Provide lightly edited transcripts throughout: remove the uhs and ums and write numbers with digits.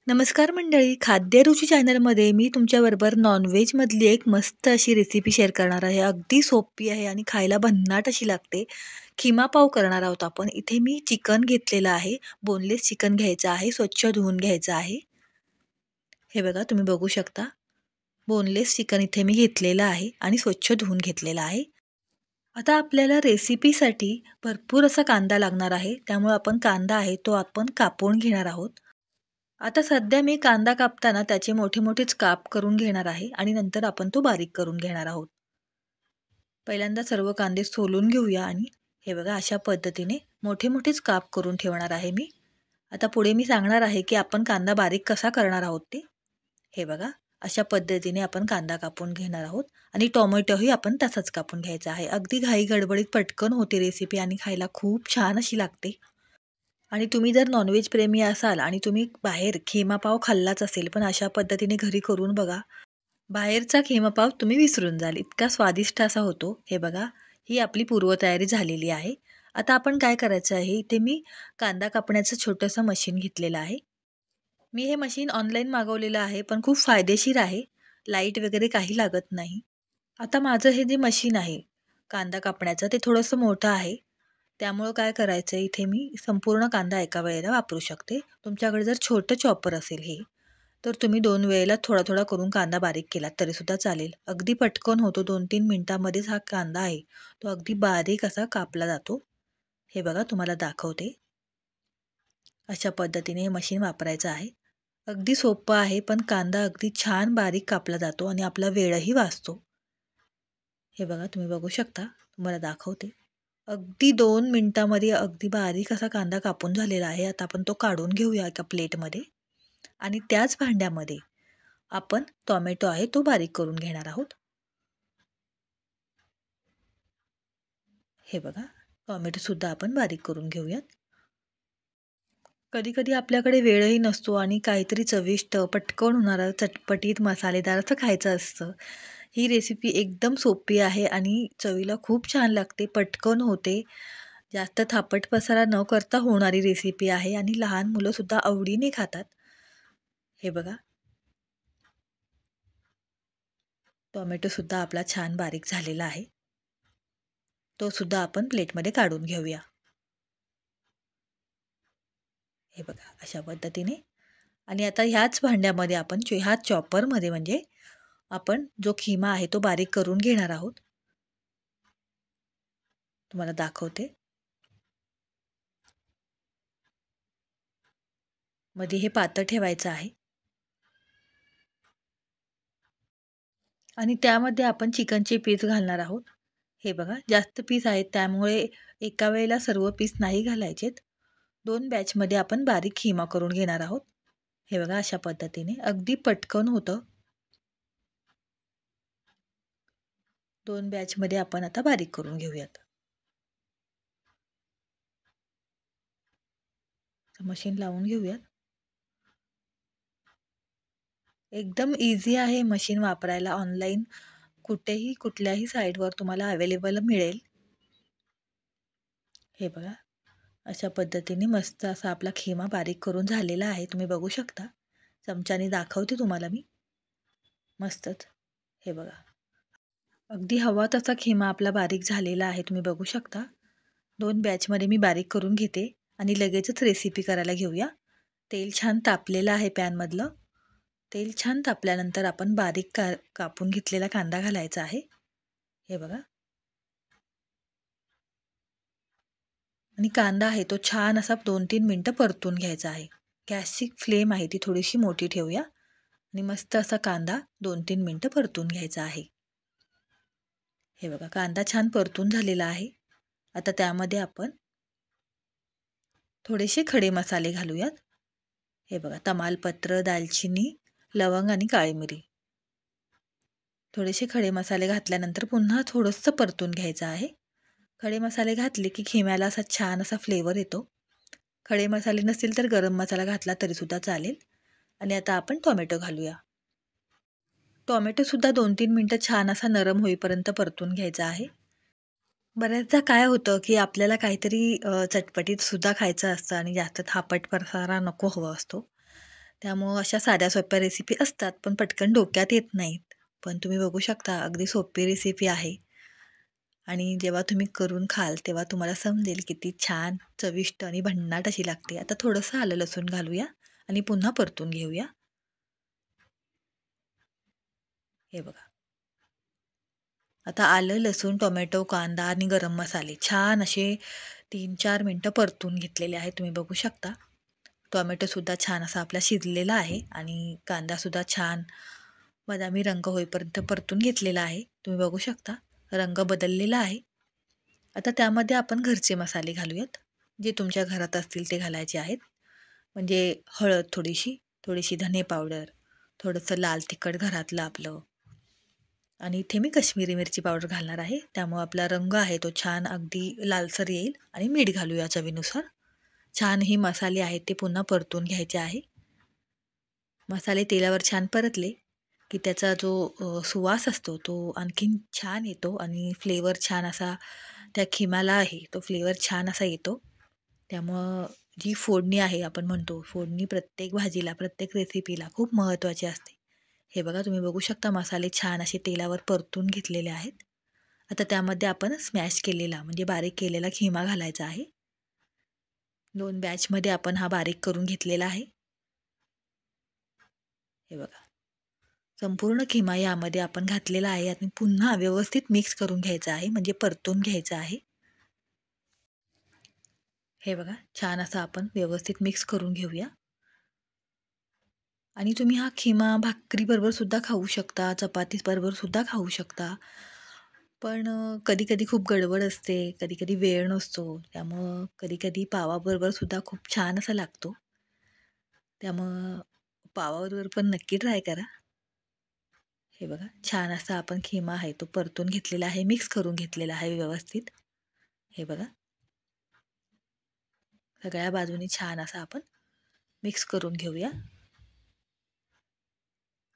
नमस्कार मंडळी, खाद्यरुची चॅनलमध्ये मी तुमच्याबरोबर नॉनव्हेजमधली एक मस्त अशी रेसिपी शेअर करणार आहे. अगदी सोपी आहे आणि खायला भन्नाट अशी लागते. खिमा पाव करणार आहोत आपण. इथे मी चिकन घेतलेलं आहे. बोनलेस चिकन घ्यायचं आहे. स्वच्छ धुवून घ्यायचं आहे. हे बघा तुम्ही बघू शकता. बोनलेस चिकन इथे मी घेतलेलं आहे आणि स्वच्छ धुवून घेतलेलं आहे. आता आपल्याला रेसिपीसाठी भरपूर असा कांदा लागणार आहे. त्यामुळे आपण कांदा आहे तो आपण कापून घेणार आहोत. आता सध्या मी कांदा कापताना त्याचे मोठे मोठेच काप करून घेणार आहे आणि नंतर आपण तो बारीक करून घेणार आहोत. पहिल्यांदा सर्व कांदे सोलून घेऊया आणि हे बघा अशा पद्धतीने मोठे मोठेच काप करून ठेवणार आहे मी. आता पुढे मी सांगणार आहे की आपण कांदा बारीक कसा करणार आहोत ते. हे बघा अशा पद्धतीने आपण कांदा कापून घेणार आहोत आणि टोमॅटोही आपण तसाच कापून घ्यायचा आहे. अगदी घाई गडबडीत पटकन होते रेसिपी आणि खायला खूप छान अशी लागते. आणि तुम्ही जर नॉनव्हेज प्रेमी असाल आणि तुम्ही बाहेर खिमा पाव खाल्लाच असेल, पण अशा पद्धतीने घरी करून बघा. बाहेरचा खिमा पाव तुम्ही विसरून जाल, इतका स्वादिष्ट असा होतो. हे बघा, ही आपली पूर्वतयारी झालेली आहे. आता आपण काय करायचं आहे, इथे मी कांदा कापण्याचं छोटंसं मशीन घेतलेलं आहे. मी हे मशीन ऑनलाईन मागवलेलं आहे, पण खूप फायदेशीर आहे. लाईट वगैरे काही लागत नाही. आता माझं हे जे मशीन आहे, कांदा कापण्याचं ते थोडंसं मोठं आहे. त्यामुळं काय करायचं आहे, इथे मी संपूर्ण कांदा एका वेळेला वापरू शकते. तुमच्याकडे जर छोटं चॉपर असेल हे, तर तुम्ही 2 वेळेला थोडा-थोडा करून कांदा बारीक केलात तरीसुद्धा चालेल. अगदी पटकन होतो. 2-3 मिनिटांमध्येच हा कांदा आहे, तो अगदी बारीक असा कापला जातो. हे बघा तुम्हाला दाखवते. अशा पद्धतीने हे मशीन वापरायचं आहे. अगदी सोपं आहे, पण कांदा अगदी छान बारीक कापला जातो आणि आपला वेळही वाचतो. हे बघा तुम्ही बघू शकता. तुम्हाला दाखवते. अगदी 2 मिनिटांमध्ये अगदी बारीक असा कांदा कापून झालेला आहे. आता आपण तो काढून घेऊया एका प्लेटमध्ये आणि त्याच भांड्यामध्ये आपण टोमॅटो आहे तो बारीक करून घेणार आहोत. हे बघा, टोमॅटोसुद्धा आपण बारीक करून घेऊयात. कधी-कधी आपल्याकडे वेळही नसतो आणि काहीतरी चविष्ट, पटकन होणारं, चटपटीत, मसालेदार असं खायचं असतं. ही रेसिपी एकदम सोपी आहे आणि चवीला खूप छान लागते, पटकन होते. जास्त थापट पसारा न करता होणारी रेसिपी आहे आणि लहान मुलंसुद्धा आवडीने खातात. हे बघा, टोमॅटोसुद्धा आपला छान बारीक झालेला आहे. तो सुद्धा आपण प्लेटमध्ये काढून घेऊया. हे बघा, अशा पद्धतीने. आणि आता ह्याच भांड्यामध्ये आपण ह्याच चॉपरमध्ये म्हणजे आपण जो खिमा आहे तो बारीक करून घेणार आहोत. तुम्हाला दाखवते. मध्ये हे पातळ ठेवायचं आहे आणि त्यामध्ये आपण चिकनचे पीस घालणार आहोत. हे बघा जास्त पीस आहेत त्यामुळे एका वेळेला सर्व पीस नाही घालायचेत. 2 बॅचमध्ये आपण बारीक खिमा करून घेणार आहोत. हे बघा अशा पद्धतीने अगदी पटकन होतं. 2 बॅचमध्ये आपण आता बारीक करून घेऊयात. मशीन लावून घेऊयात. एकदम इझी आहे मशीन वापरायला. ऑनलाईन कुठेही कुठल्याही साईटवर तुम्हाला अवेलेबल मिळेल. हे बघा अशा पद्धतीने मस्त असा आपला खिमा बारीक करून झालेला आहे. तुम्ही बघू शकता. चमच्याने दाखवते तुम्हाला मी. मस्तच. हे बघा. अगदी हवा तसा खिमा आपला बारीक झालेला आहे. तुम्ही बघू शकता. 2 बॅचमध्ये मी बारीक करून घेते आणि लगेचच रेसिपी करायला घेऊया. तेल छान तापलेलं आहे पॅनमधलं. तेल छान तापल्यानंतर आपण बारीक कापून घेतलेला कांदा घालायचा आहे. हे बघा. आणि कांदा आहे तो छान असा 2-3 मिनिटं परतून घ्यायचा आहे. गॅसची फ्लेम आहे ती थोडीशी मोठी ठेवूया आणि मस्त असा कांदा 2-3 मिनिटं परतून घ्यायचा आहे. हे बघा कांदा छान परतून झालेला आहे. आता त्यामध्ये आपण थोडेसे खडे मसाले घालूयात. हे बघा तमालपत्र, दालचिनी, लवंग आणि काळी मिरी. थोडेसे खडे मसाले घातल्यानंतर पुन्हा थोडंसं परतून घ्यायचं आहे. खडे मसाले घातले की खिम्याला असा छान असा फ्लेवर येतो. खडे मसाले नसतील तर गरम मसाला घातला तरीसुद्धा चालेल. आणि आता आपण टोमॅटो घालूया. टोमॅटोसुद्धा 2-3 मिनिटं छान असा नरम होईपर्यंत परतून घ्यायचा आहे. बऱ्याचदा काय होतं की आपल्याला काहीतरी चटपटीतसुद्धा खायचं असतं आणि जास्त थापट पसारा नको हवा असतो. त्यामुळं अशा साध्या सोप्या रेसिपी असतात, पण पटकन डोक्यात येत नाहीत. पण तुम्ही बघू शकता अगदी सोपी रेसिपी आहे आणि जेव्हा तुम्ही करून खाल तेव्हा तुम्हाला समजेल किती छान, चविष्ट आणि भन्नाट अशी लागते. आता थोडंसं आलं लसूण घालूया आणि पुन्हा परतून घेऊया. हे बघा. आता आलं, लसूण, टोमॅटो, कांदा आणि गरम मसाले छान असे 3-4 मिनिटं परतून घेतलेले आहेत. तुम्ही बघू शकता. टोमॅटोसुद्धा छान असा आपला शिजलेला आहे आणि कांदासुद्धा छान बदामी रंग होईपर्यंत परतून घेतलेला आहे. तुम्ही बघू शकता रंग बदललेला आहे. आता त्यामध्ये आपण घरचे मसाले घालूयात. जे तुमच्या घरात असतील ते घालायचे आहेत. म्हणजे हळद थोडीशी, थोडीशी धने पावडर, थोडंसं लाल तिखट घरातलं आपलं आणि इथे मी काश्मीरी मिरची पावडर घालणार आहे. त्यामुळे आपला रंग आहे तो छान अगदी लालसर येईल आणि मीठ घालूया चवीनुसार. छान ही मसाले आहेत ते पुन्हा परतून घ्यायचे आहे. मसाले तेलावर छान परतले की त्याचा जो सुवास असतो तो आणखीन छान येतो आणि फ्लेवर छान असा त्या खिमाला आहे तो फ्लेवर छान असा येतो. त्यामुळं जी फोडणी आहे आपण म्हणतो फोडणी प्रत्येक भाजीला, प्रत्येक रेसिपीला खूप महत्त्वाची असते. हे बघा तुम्ही बघू शकता मसाले छान असे तेलावर परतून घेतलेले आहेत. आता त्यामध्ये आपण स्मॅश केलेला म्हणजे बारीक केलेला खिमा घालायचा आहे. 2 बॅचमध्ये आपण हा बारीक करून घेतलेला आहे. हे बघा. संपूर्ण खिमा यामध्ये आपण घातलेला आहे आणि पुन्हा व्यवस्थित मिक्स करून घ्यायचं आहे म्हणजे परतून घ्यायचं आहे. हे बघा छान असं आपण व्यवस्थित मिक्स करून घेऊया. आणि तुम्ही हा खिमा भाकरीबरोबर सुद्धा खाऊ शकता, चपातीबरोबर सुद्धा खाऊ शकता. पण कधी-कधी खूप गडबड असते, कधी-कधी वेळ नसतो. त्यामुळं कधी-कधी पावाबरोबर सुद्धा खूप छान असा लागतो. त्यामुळं पावाबरोबर पण नक्की ट्राय करा. हे बघा छान असा आपण खिमा आहे तो परतून घेतलेला आहे, मिक्स करून घेतलेला आहे व्यवस्थित. हे बघा सगळ्या बाजूनी छान असा आपण मिक्स करून घेऊया.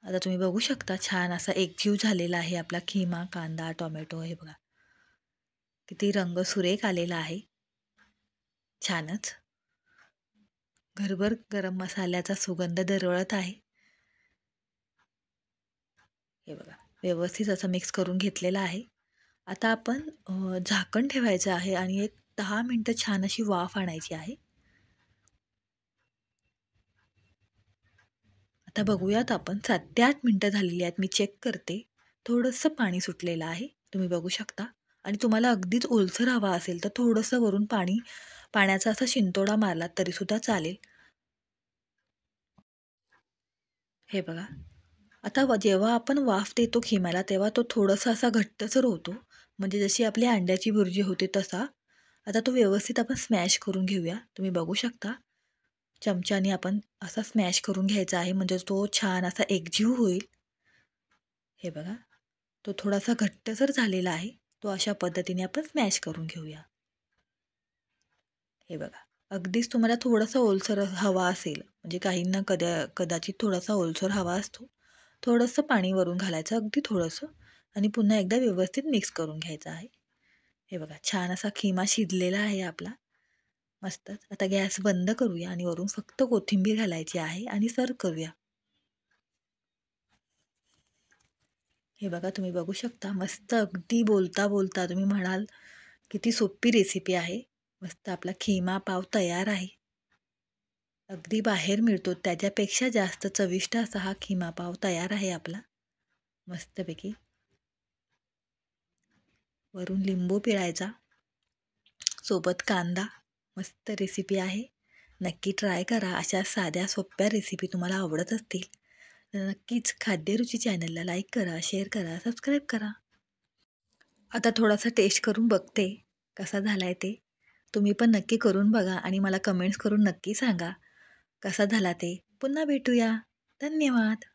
आता तुम्ही बघू शकता छान असा एकजीव झालेला आहे आपला खिमा, कांदा, टोमॅटो हे बघा. किती रंग सुरेख आलेला आहे. छानच. घरभर गरम मसाल्याचा सुगंध दरवळत आहे. हे बघा व्यवस्थित असं मिक्स करून घेतलेलं आहे. आता आपण झाकण ठेवायचं आहे आणि एक 10 मिनिटं छान अशी वाफ आणायची आहे. आता बघूयात आपण 7 ते 8 मिनिटं झालेली आहेत. मी चेक करते. थोडंसं पाणी सुटलेलं आहे. तुम्ही बघू शकता आणि तुम्हाला अगदीच ओलसर हवा असेल तर थोडंसं वरून पाण्याचा असा शिंतोडा मारलात तरीसुद्धा चालेल. हे बघा. आता जेव्हा आपण वाफ देतो खिम्याला तेव्हा तो थोडासा असा घट्टसर होतो. म्हणजे जशी आपली अंड्याची भुर्जी होते तसा. आता तो व्यवस्थित आपण स्मॅश करून घेऊया. तुम्ही बघू शकता. चमच्याने आपण असा स्मॅश करून घ्यायचा आहे म्हणजे तो छान असा एकजीव होईल. हे बघा. तो थोडासा घट्टसर झालेला आहे. तो अशा पद्धतीने आपण स्मॅश करून घेऊया. हे बघा. अगदीच तुम्हाला थोडासा ओलसर हवा असेल म्हणजे काहींना कदाचित थोडासा ओलसर हवा असतो. थोडंसं पाणी वरून घालायचं अगदी थोडंसं आणि पुन्हा एकदा व्यवस्थित मिक्स करून घ्यायचं आहे. हे बघा छान असा खिमा शिजलेला आहे आपला. मस्तच. आता गॅस बंद करूया आणि वरून फक्त कोथिंबीर घालायची आहे आणि सर्व्ह करूया. हे बघा तुम्ही बघू शकता मस्त अगदी बोलता बोलता तुम्ही म्हणाल किती सोपी रेसिपी आहे. मस्त आपला खिमा पाव तयार आहे. अगदी बाहेर मिळतो त्याच्यापेक्षा जास्त चविष्ट असा हा खिमा पाव तयार आहे आपला. मस्तपैकी वरून लिंबू पिळायचा, सोबत कांदा. मस्त रेसिपी आहे. नक्की ट्राय करा. अशा साध्या सोप्या रेसिपी तुम्हाला आवडत असतील तर नक्कीच खाद्यरुची चॅनलला लाईक करा, शेअर करा, सबस्क्राईब करा. आता थोडासा टेस्ट करून बघते कसा झाला आहे ते. तुम्ही पण नक्की करून बघा आणि मला कमेंट्स करून नक्की सांगा कसा झाला ते. पुन्हा भेटूया. धन्यवाद.